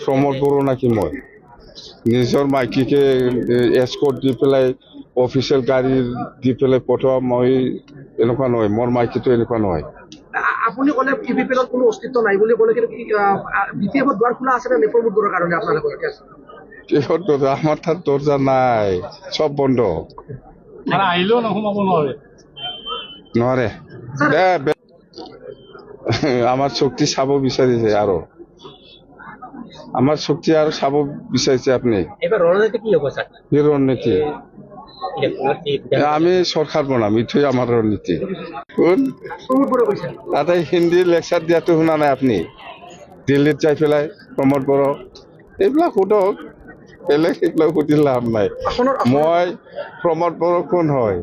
প্ৰমোদ বড়ো নাকি মই নিজৰ মাইকীকে এস্কৰ্ট দি পেলাই অফিচিয়েল গাড়ী দি পেলাই পঠোৱা মই এনেকুৱা নহয় মোৰ মাইকীটো এনেকুৱা নহয় আপুনি ক'লে ইভিপিএলৰ কোনো অস্তিত্ব নাই বুলি ক'লে কিন্তু বিপিএফৰ দুৱাৰ খোলা আছে নে প্ৰমোদ বড়োৰ কাৰণে আপোনালোকৰ কিহৰ দৰ্জা আমাৰ তাত দৰ্জা নাই চব বন্ধ আহিলেও সোমাব নোৱাৰে আমাৰ শক্তি চাব বিচাৰিছে আৰু আমাৰ শক্তি আৰু চাব বিচাৰিছে আপুনি এবার রণনীতি কি হবে স্যার কি রণনীতি আমি সরকার বনাম ইটোই আমার রণনীতি তাতে হিন্দী লেকচার দিয়াটো শুনা নাই আপনি দিল্লীত যাই পেলাই প্ৰমোদ বড়ো এইবিলাক সোধক বেলেগ এইবিলাক সুধি লাভ নাই মই প্ৰমোদ বড়ো কোন হয়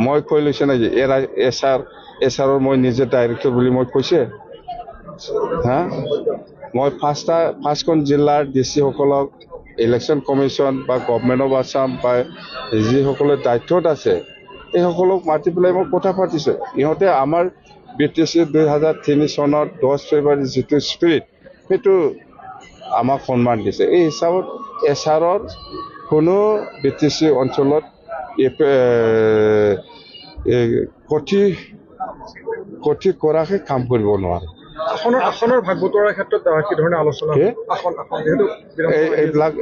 মই কৈ লৈছে নেকি এছাৰৰ মই নিজে ডাইৰেক্টৰ বুলি মই কৈছে হা মই পাঁচখন জিলাৰ ডিচিসকলক ইলেকশ্যন কমিশ্যন বা গভৰ্ণমেণ্ট অফ আছাম বা যিসকলে দায়িত্বত আছে এইসকলক মাতি পেলাই মই কথা পাতিছোঁ ইহঁতে আমাৰ BTC 2003 চনত 10 ফেব্ৰুৱাৰী যিটো স্পিৰিট সেইটো আমাক সন্মান দিছে এই হিচাপত এছাৰৰ কোনো BTC অঞ্চলত কঠি কৰাকে কাম কৰিব নোৱাৰে আসনৰ ভাগ বতৰাৰ ক্ষেত্ৰত কি ধৰণে আলোচনা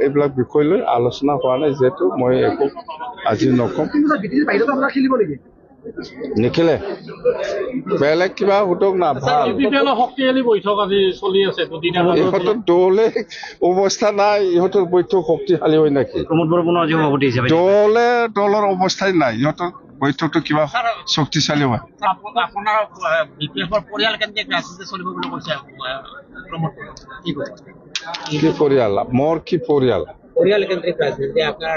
এইবিলাক বিষয় লৈ আলোচনা হোৱা নাই যিহেতু মই একো আজি নকম নিখিলে বেলেগ কিবা সোধক না ভাল শক্তিশালী বৈঠক আজি চলি আছে ইহঁতৰ দলে অৱস্থা নাই ইহঁতৰ বৈঠক শক্তিশালী হয় নেকি দলে দলৰ অৱস্থাই নাই ইহঁতৰ বৈঠকটো কিবা শক্তিশালী হয় আপোনাৰ বিপিএফৰ পৰিয়াল কেন্দ্ৰিক ৰাজনীতি চলিব বুলি কৈছে কি পৰিয়াল মোৰ কি পৰিয়াল পৰিয়াল কেন্দ্ৰিক ৰাজনীতি আপোনাৰ